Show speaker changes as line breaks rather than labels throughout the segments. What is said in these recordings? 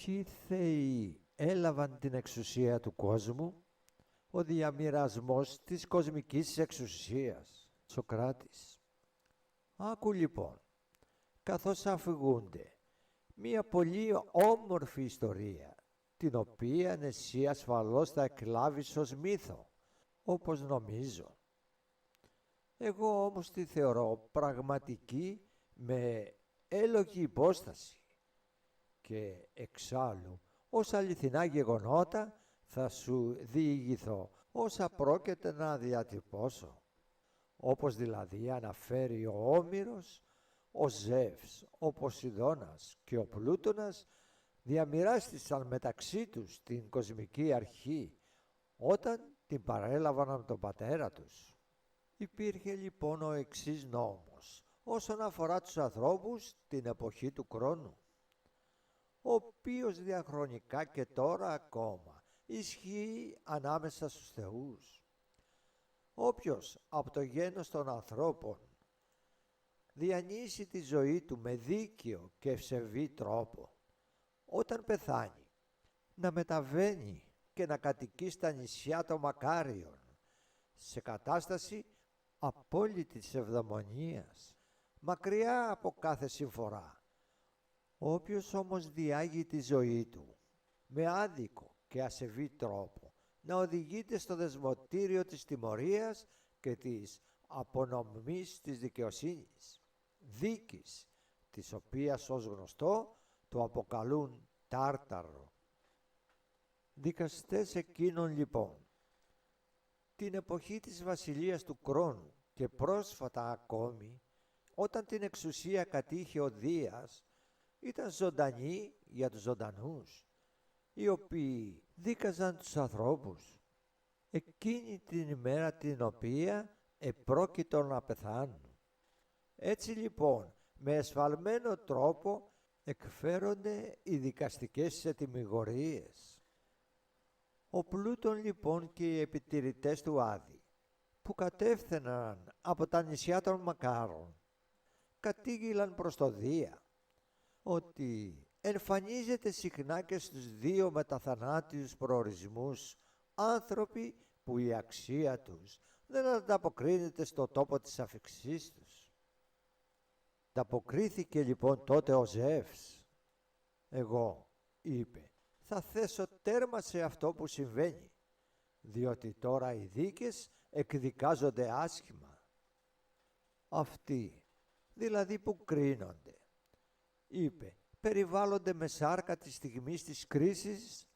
Ποιοι θεοί έλαβαν την εξουσία του κόσμου? Ο διαμοιρασμός της κοσμικής εξουσίας. Σωκράτης. Άκου λοιπόν, καθώς αφηγούνται μία πολύ όμορφη ιστορία, την οποία εσύ ασφαλώς θα εκλάβεις ως μύθο, όπως νομίζω. Εγώ όμως τη θεωρώ πραγματική, με έλογη υπόσταση, και εξάλλου ως αληθινά γεγονότα θα σου διηγηθώ όσα πρόκειται να διατυπώσω. Όπως δηλαδή αναφέρει ο Όμηρος, ο Ζεύς, ο Ποσειδώνας και ο Πλούτονας διαμοιράστησαν μεταξύ τους την κοσμική αρχή όταν την παρέλαβαν από τον πατέρα τους. Υπήρχε λοιπόν ο εξής νόμος όσον αφορά τους ανθρώπους την εποχή του χρόνου, ο οποίος διαχρονικά και τώρα ακόμα ισχύει ανάμεσα στους θεούς. Όποιος από το γένος των ανθρώπων διανύσει τη ζωή του με δίκαιο και ευσεβή τρόπο, όταν πεθάνει να μεταβαίνει και να κατοικεί στα νησιά των μακάριων σε κατάσταση απόλυτης ευδαιμονίας, μακριά από κάθε συμφορά. Όποιος όμως διάγει τη ζωή του με άδικο και ασεβή τρόπο να οδηγείται στο δεσμοτήριο της τιμωρίας και της απονομής της δικαιοσύνης, δίκης, της οποίας ως γνωστό το αποκαλούν τάρταρο. Δικαστές εκείνων λοιπόν την εποχή της βασιλείας του Κρόνου και πρόσφατα ακόμη, όταν την εξουσία κατήχε ο Δίας, ήταν ζωντανοί για τους ζωντανούς, οι οποίοι δίκαζαν τους ανθρώπους εκείνη την ημέρα την οποία επρόκειτο να πεθάνουν. Έτσι λοιπόν με εσφαλμένο τρόπο εκφέρονται οι δικαστικές ετυμηγορίες. Ο Πλούτων λοιπόν και οι επιτηρητές του Άδη, που κατέφθαιναν από τα νησιά των Μακάρων, κατήγγειλαν προς το Δία ότι εμφανίζεται συχνά και στους δύο μεταθανάτιους προορισμούς άνθρωποι που η αξία τους δεν ανταποκρίνεται στο τόπο της αφιξής τους. Ανταποκρίθηκε λοιπόν τότε ο Ζεύς. «Εγώ», είπε, «θα θέσω τέρμα σε αυτό που συμβαίνει, διότι τώρα οι δίκες εκδικάζονται άσχημα». Αυτοί, δηλαδή που κρίνονται, είπε, περιβάλλονται με σάρκα τη στιγμή της κρίσης,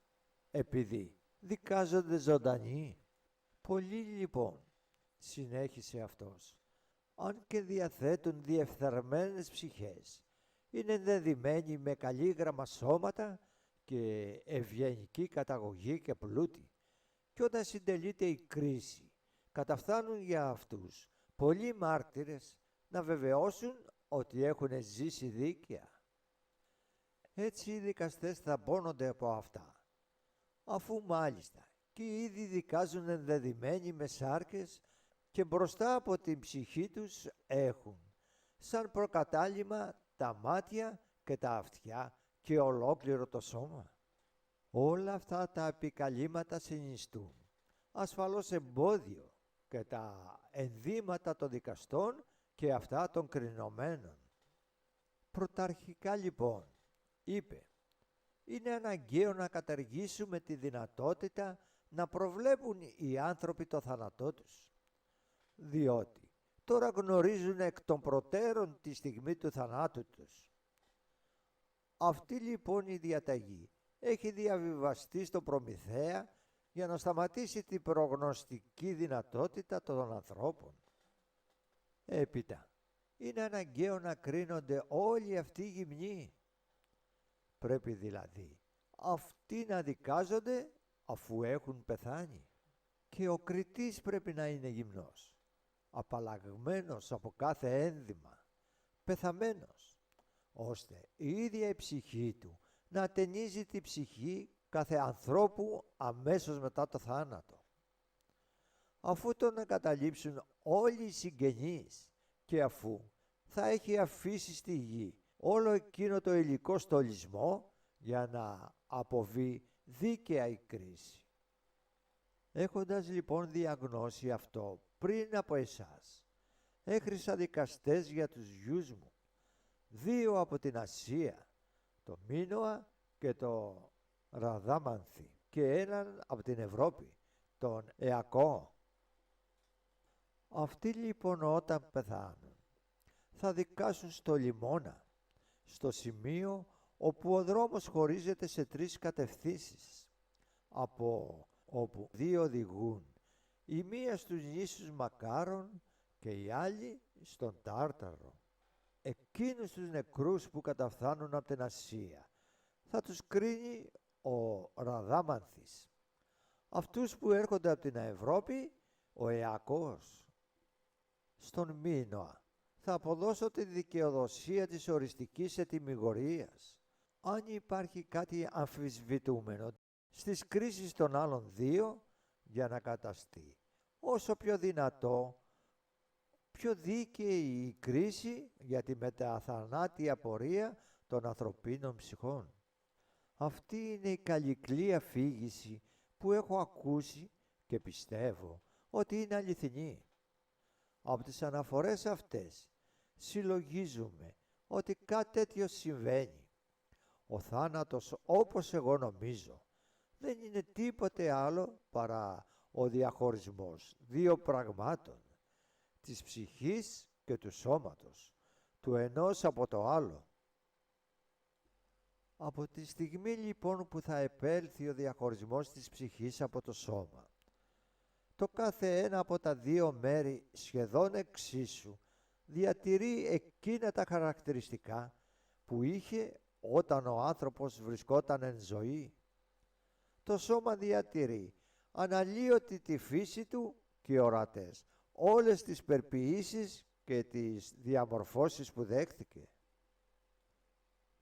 επειδή δικάζονται ζωντανοί. Πολλοί λοιπόν, συνέχισε αυτός, αν και διαθέτουν διεφθαρμένες ψυχές, είναι ενδεδειμένοι με καλήγραμμα σώματα και ευγενική καταγωγή και πλούτη, και όταν συντελείται η κρίση, καταφθάνουν για αυτούς πολλοί μάρτυρες να βεβαιώσουν ότι έχουν ζήσει δίκαια. Έτσι οι δικαστές θα πόνονται από αυτά, αφού μάλιστα και ήδη δικάζουν ενδεδειμένοι με σάρκες και μπροστά από την ψυχή τους έχουν σαν προκατάλημα τα μάτια και τα αυτιά και ολόκληρο το σώμα. Όλα αυτά τα επικαλύματα συνιστούν ασφαλώς εμπόδιο και τα ενδύματα των δικαστών και αυτά των κρινομένων. Πρωταρχικά λοιπόν, είπε, είναι αναγκαίο να καταργήσουμε τη δυνατότητα να προβλέπουν οι άνθρωποι το θάνατό τους, διότι τώρα γνωρίζουν εκ των προτέρων τη στιγμή του θανάτου τους. Αυτή λοιπόν η διαταγή έχει διαβιβαστεί στον Προμηθέα για να σταματήσει την προγνωστική δυνατότητα των ανθρώπων. Έπειτα, είναι αναγκαίο να κρίνονται όλοι αυτοί οι γυμνοί. Πρέπει δηλαδή αυτοί να δικάζονται αφού έχουν πεθάνει. Και ο κριτής πρέπει να είναι γυμνός, απαλλαγμένος από κάθε ένδυμα, πεθαμένος, ώστε η ίδια η ψυχή του να ατενίζει τη ψυχή κάθε ανθρώπου αμέσως μετά το θάνατο. Αφού τον εγκαταλείψουν όλοι οι συγγενείς και αφού θα έχει αφήσει στη γη όλο εκείνο το υλικό στολισμό για να αποβεί δίκαια η κρίση. Έχοντας λοιπόν διαγνώσει αυτό πριν από εσάς, έχρισα δικαστές για τους γιους μου, 2 από την Ασία, το Μίνωα και το Ραδάμανθη, και έναν από την Ευρώπη, τον Εακώ. Αυτοί λοιπόν όταν πεθάνουν θα δικάσουν στο λιμώνα, στο σημείο όπου ο δρόμος χωρίζεται σε 3 κατευθύνσεις, από όπου 2 οδηγούν, η μία στους νήσους Μακάρων και η άλλη στον Τάρταρο. Εκείνους τους νεκρούς που καταφθάνουν από την Ασία θα τους κρίνει ο Ραδάμανθης. Αυτούς που έρχονται από την Ευρώπη, ο Εακώς. Στον Μίνωα θα αποδώσω τη δικαιοδοσία της οριστικής ετυμηγορίας. Αν υπάρχει κάτι αμφισβητούμενο στις κρίσεις των άλλων 2, για να καταστεί όσο πιο δυνατό, πιο δίκαιη η κρίση για τη μεταθανάτια πορεία των ανθρωπίνων ψυχών. Αυτή είναι η καλυκλή αφήγηση που έχω ακούσει και πιστεύω ότι είναι αληθινή. Από τις αναφορές αυτές συλλογίζουμε ότι κάτι τέτοιο συμβαίνει. Ο θάνατος, όπως εγώ νομίζω, δεν είναι τίποτε άλλο παρά ο διαχωρισμός 2 πραγμάτων, της ψυχής και του σώματος, του ενός από το άλλο. Από τη στιγμή λοιπόν που θα επέλθει ο διαχωρισμός της ψυχής από το σώμα, το κάθε ένα από τα 2 μέρη σχεδόν εξίσου διατηρεί εκείνα τα χαρακτηριστικά που είχε όταν ο άνθρωπος βρισκόταν εν ζωή. Το σώμα διατηρεί αναλύωτη τη φύση του και ορατές όλες τις περποιήσεις και τις διαμορφώσεις που δέχθηκε.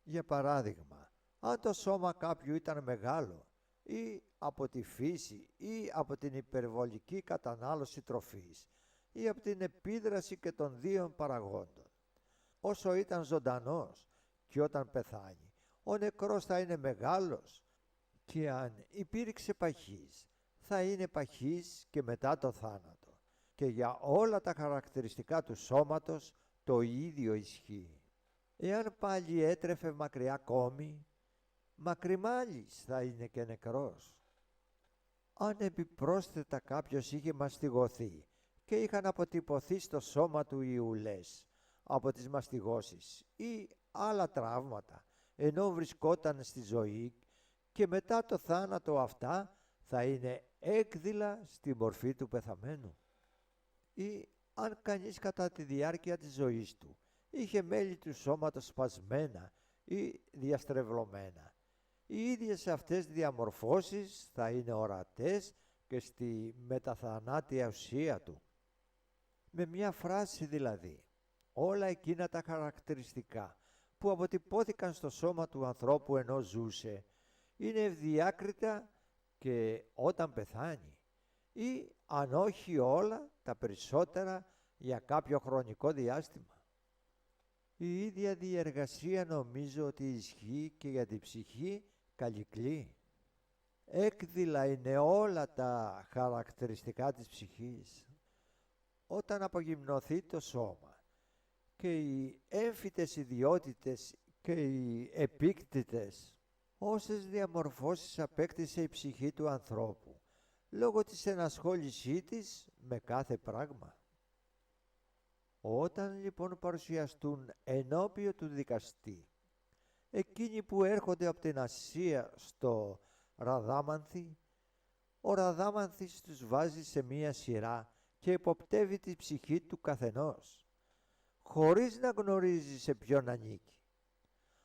Για παράδειγμα, αν το σώμα κάποιου ήταν μεγάλο ή από τη φύση ή από την υπερβολική κατανάλωση τροφής ή από την επίδραση και των 2 παραγόντων, όσο ήταν ζωντανός και όταν πεθάνει, ο νεκρός θα είναι μεγάλος, και αν υπήρξε παχής, θα είναι παχής και μετά το θάνατο, και για όλα τα χαρακτηριστικά του σώματος το ίδιο ισχύει. Εάν πάλι έτρεφε μακριά κόμη, μακριμάλις θα είναι και νεκρός. Αν επιπρόσθετα κάποιος είχε μαστιγωθεί και είχαν αποτυπωθεί στο σώμα του οι ουλές από τις μαστιγώσεις ή άλλα τραύματα ενώ βρισκόταν στη ζωή, και μετά το θάνατο αυτά θα είναι έκδηλα στη μορφή του πεθαμένου. Ή αν κανείς κατά τη διάρκεια της ζωής του είχε μέλη του σώματος σπασμένα ή διαστρεβλωμένα, οι ίδιες αυτές διαμορφώσεις θα είναι ορατές και στη μεταθανάτια ουσία του. Με μια φράση δηλαδή, όλα εκείνα τα χαρακτηριστικά που αποτυπώθηκαν στο σώμα του ανθρώπου ενώ ζούσε είναι ευδιάκριτα και όταν πεθάνει, ή αν όχι όλα, τα περισσότερα για κάποιο χρονικό διάστημα. Η ίδια διεργασία νομίζω ότι ισχύει και για την ψυχή καλυκλή. Έκδηλα είναι όλα τα χαρακτηριστικά της ψυχής. Όταν απογυμνωθεί το σώμα και οι έμφυτες ιδιότητες και οι επίκτητες, όσες διαμορφώσεις απέκτησε η ψυχή του ανθρώπου λόγω της ενασχόλησή της με κάθε πράγμα. Όταν λοιπόν παρουσιαστούν ενώπιον του δικαστή εκείνοι που έρχονται από την Ασία στο Ραδάμανθη, ο Ραδάμανθης τους βάζει σε μία σειρά και υποπτεύει τη ψυχή του καθενός, χωρίς να γνωρίζει σε ποιον ανήκει.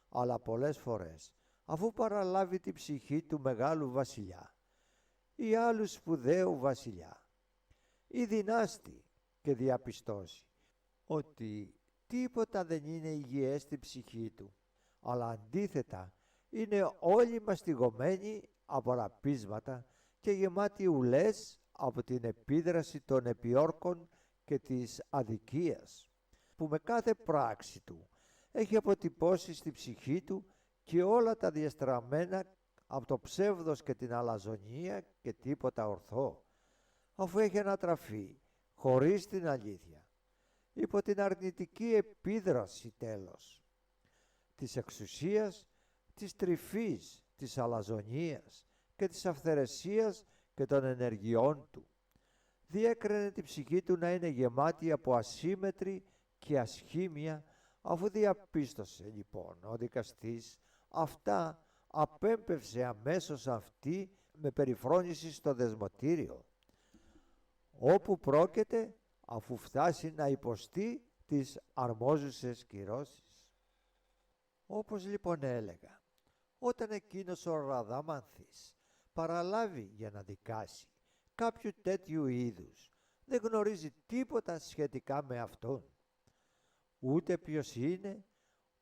Αλλά πολλές φορές, αφού παραλάβει τη ψυχή του μεγάλου βασιλιά ή άλλου σπουδαίου βασιλιά ή δυνάστη και διαπιστώσει ότι τίποτα δεν είναι υγιές στη ψυχή του, αλλά αντίθετα είναι όλοι μαστιγωμένοι από ραπίσματα και γεμάτοι ουλές από την επίδραση των επιόρκων και της αδικίας, που με κάθε πράξη του έχει αποτυπώσει στη ψυχή του και όλα τα διεστραμμένα από το ψεύδος και την αλαζονία και τίποτα ορθό, αφού έχει ανατραφεί χωρίς την αλήθεια, υπό την αρνητική επίδραση τέλος, της εξουσίας, της τρυφής, της αλαζονίας και της αυθαιρεσίας και των ενεργειών του. Διέκρινε την ψυχή του να είναι γεμάτη από ασύμμετρη και ασχήμια, αφού διαπίστωσε λοιπόν ο δικαστής αυτά, απέμπευσε αμέσως αυτή με περιφρόνηση στο δεσμοτήριο, όπου πρόκειται αφού φτάσει να υποστεί τις αρμόζουσες κυρώσεις. Όπως λοιπόν έλεγα, όταν εκείνος ο Ραδάμανθης παραλάβει για να δικάσει κάποιου τέτοιου είδους, δεν γνωρίζει τίποτα σχετικά με αυτόν, ούτε ποιος είναι,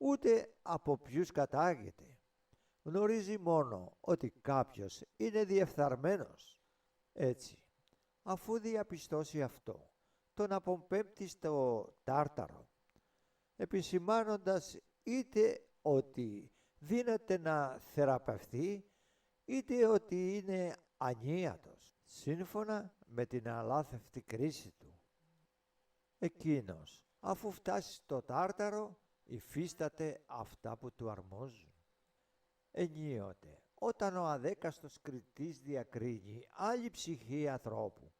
ούτε από ποιους κατάγεται. Γνωρίζει μόνο ότι κάποιος είναι διεφθαρμένος. Έτσι, αφού διαπιστώσει αυτό, τον απομπέμπτει στο τάρταρο, επισημάνοντας είτε ότι δύναται να θεραπευθεί, είτε ότι είναι ανίατος, σύμφωνα με την αλάθευτη κρίση του. Εκείνος, αφού φτάσει στο τάρταρο, υφίσταται αυτά που του αρμόζουν. Ενίοτε, όταν ο αδέκαστος κριτής διακρίνει άλλη ψυχή ανθρώπου,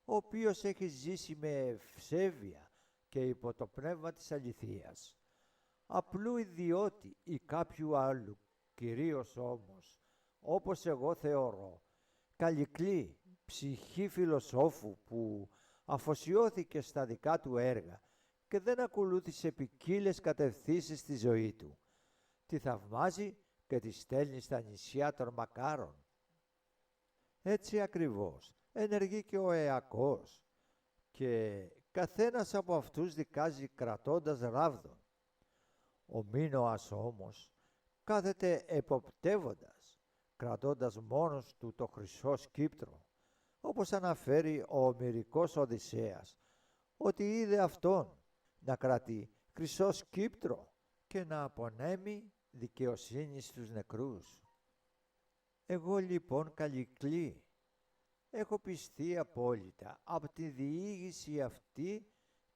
ο οποίος έχει ζήσει με ευσέβεια και υπό το πνεύμα της αληθείας, απλού ιδιώτη ή κάποιου άλλου, κυρίως όμως, όπως εγώ θεωρώ, καλλικλή ψυχή φιλοσόφου που αφοσιώθηκε στα δικά του έργα και δεν ακολούθησε ποικίλες κατευθύνσεις στη ζωή του, τη θαυμάζει και τη στέλνει στα νησιά των μακάρων. Έτσι ακριβώς ενεργεί και ο Αιακός, και καθένας από αυτούς δικάζει κρατώντας ράβδον. Ο Μίνωας όμως κάθεται εποπτεύοντας, κρατώντας μόνος του το χρυσό σκύπτρο, όπως αναφέρει ο Ομηρικός Οδυσσέας, ότι είδε αυτόν να κρατεί χρυσό σκύπτρο και να απονέμει δικαιοσύνη στους νεκρούς. Εγώ λοιπόν καλλικλή έχω πιστεί απόλυτα από τη διήγηση αυτή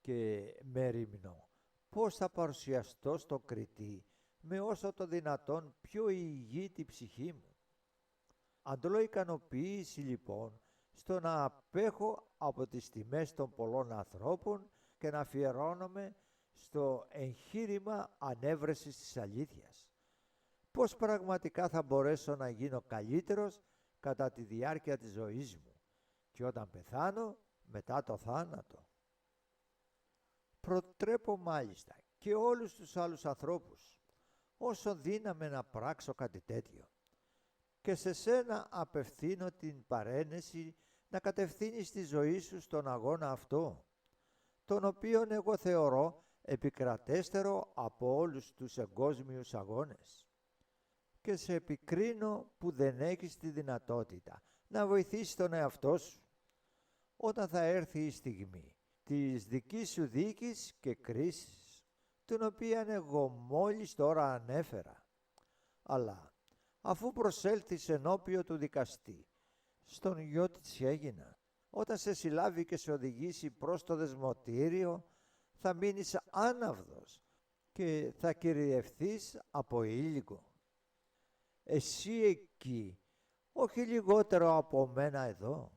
και μεριμνώ πώς θα παρουσιαστώ στο κριτή με όσο το δυνατόν πιο υγιή τη ψυχή μου. Αντλώ ικανοποίηση λοιπόν στο να απέχω από τις τιμές των πολλών ανθρώπων και να αφιερώνομαι στο εγχείρημα ανέβρεσης της αλήθειας. Πώς πραγματικά θα μπορέσω να γίνω καλύτερος κατά τη διάρκεια της ζωής μου και όταν πεθάνω μετά το θάνατο. Προτρέπω μάλιστα και όλους τους άλλους ανθρώπους, όσο δύναμαι να πράξω κάτι τέτοιο, και σε σένα απευθύνω την παρένεση να κατευθύνεις τη ζωή σου στον αγώνα αυτό, τον οποίον εγώ θεωρώ επικρατέστερο από όλους τους εγκόσμιους αγώνες, και σε επικρίνω που δεν έχεις τη δυνατότητα να βοηθήσεις τον εαυτό σου όταν θα έρθει η στιγμή της δικής σου δίκης και κρίσης, την οποία εγώ μόλις τώρα ανέφερα. Αλλά αφού προσέλθεις ενώπιο του δικαστή, στον γιο της έγινα, όταν σε συλλάβει και σε οδηγήσει προς το δεσμοτήριο, θα μείνεις άναυδος και θα κυριευθείς από ήλικο. Εσύ εκεί, όχι λιγότερο από μένα εδώ,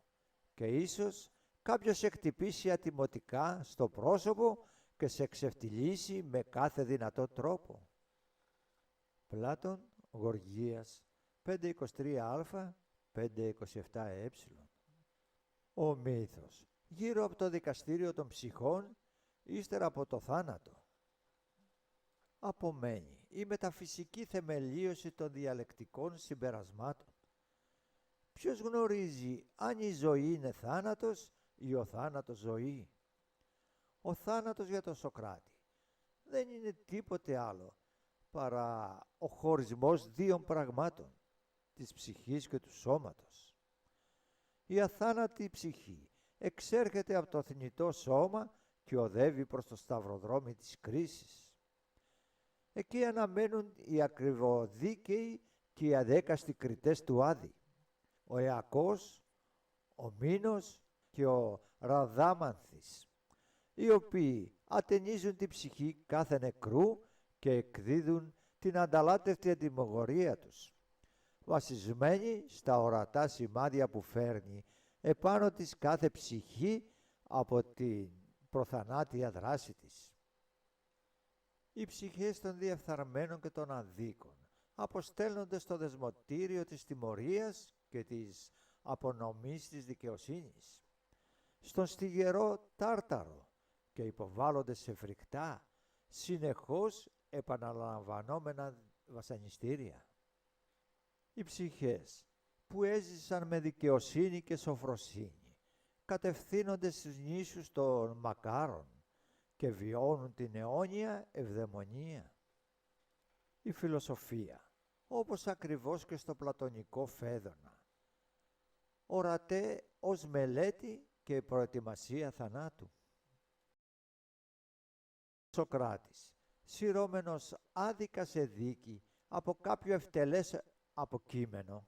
και ίσως κάποιος σε χτυπήσει ατιμωτικά στο πρόσωπο και σε ξεφτυλίσει με κάθε δυνατό τρόπο. Πλάτων, Γοργίας, 523α, 527ε. Ο μύθος γύρω από το δικαστήριο των ψυχών ύστερα από το θάνατο. Απομένει η μεταφυσική θεμελίωση των διαλεκτικών συμπερασμάτων. Ποιος γνωρίζει αν η ζωή είναι θάνατος ή ο θάνατος ζωή? Ο θάνατος για τον Σωκράτη δεν είναι τίποτε άλλο παρά ο χωρισμός δύο πραγμάτων, της ψυχής και του σώματος. Η αθάνατη ψυχή εξέρχεται από το θνητό σώμα και οδεύει προς το σταυροδρόμι της κρίσης. Εκεί αναμένουν οι ακριβοδίκαιοι και οι αδέκαστοι κριτές του Άδη, ο Αιακός, ο Μήνος και ο Ραδάμανθης, οι οποίοι ατενίζουν την ψυχή κάθε νεκρού και εκδίδουν την ανταλάτευτη αντιμογορία τους, βασισμένη στα ορατά σημάδια που φέρνει επάνω της κάθε ψυχή από την προθανάτια δράση της. Οι ψυχές των διεφθαρμένων και των αδίκων αποστέλλονται στο δεσμοτήριο της τιμωρίας και της απονομής της δικαιοσύνης, στον στιγερό τάρταρο, και υποβάλλονται σε φρικτά, συνεχώς επαναλαμβανόμενα βασανιστήρια. Οι ψυχές που έζησαν με δικαιοσύνη και σοφροσύνη κατευθύνονται στους νήσους των μακάρων και βιώνουν την αιώνια ευδαιμονία. Η φιλοσοφία, όπως ακριβώς και στο πλατωνικό Φέδωνα, ορατέ ως μελέτη και προετοιμασία θανάτου. Σοκράτης, σειρώμενος άδικα σε δίκη από κάποιο ευτελές αποκείμενο,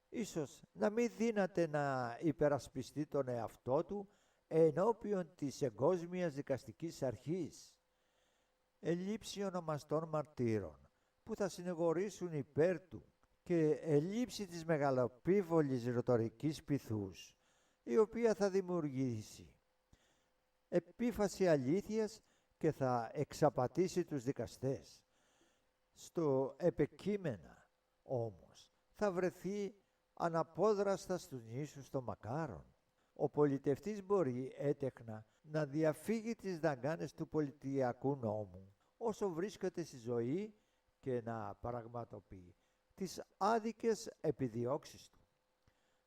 ίσως να μην δύναται να υπερασπιστεί τον εαυτό του ενώπιον της εγκόσμιας δικαστικής αρχής, ελήψη ονομαστών μαρτύρων που θα συνηγορήσουν υπέρ του και ελήψη της μεγαλοπίβολης ρητορικής πειθούς, η οποία θα δημιουργήσει επίφαση αλήθειας και θα εξαπατήσει τους δικαστές. Στο επεκείμενα όμως θα βρεθεί αναπόδραστα στους νήσους των μακάρων. Ο πολιτευτής μπορεί έτεχνα να διαφύγει τις δαγκάνες του πολιτιακού νόμου όσο βρίσκεται στη ζωή και να πραγματοποιεί τις άδικες επιδιώξεις του.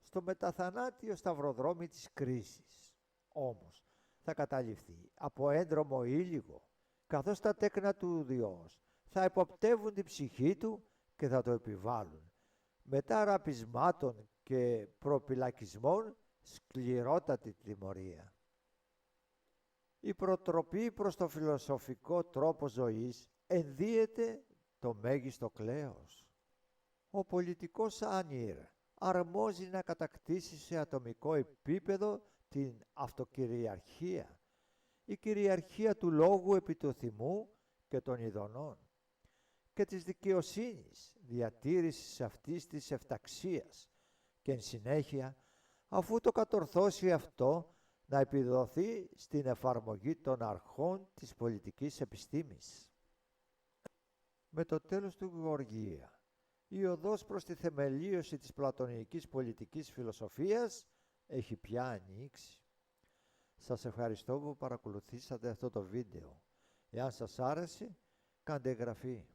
Στο μεταθανάτιο σταυροδρόμι της κρίσης όμως θα καταληφθεί από έντρομο ήλιγο, καθώς τα τέκνα του Διός θα υποπτεύουν την ψυχή του και θα το επιβάλλουν, μετά ραπισμάτων και προπυλακισμών, σκληρότατη τιμωρία. Η προτροπή προς το φιλοσοφικό τρόπο ζωής ενδύεται το μέγιστο κλέος. Ο πολιτικός άνηρ αρμόζει να κατακτήσει σε ατομικό επίπεδο την αυτοκυριαρχία, η κυριαρχία του λόγου επί του θυμού και των ειδονών και της δικαιοσύνης, διατήρησης αυτής της εφταξίας και εν συνέχεια, αφού το κατορθώσει αυτό, να επιδοθεί στην εφαρμογή των αρχών της πολιτικής επιστήμης. Με το τέλος του Γεωργία, η οδός προς τη θεμελίωση της πλατωνικής πολιτικής φιλοσοφίας έχει πια ανοίξει. Σας ευχαριστώ που παρακολουθήσατε αυτό το βίντεο. Εάν σας άρεσε, κάντε εγγραφή.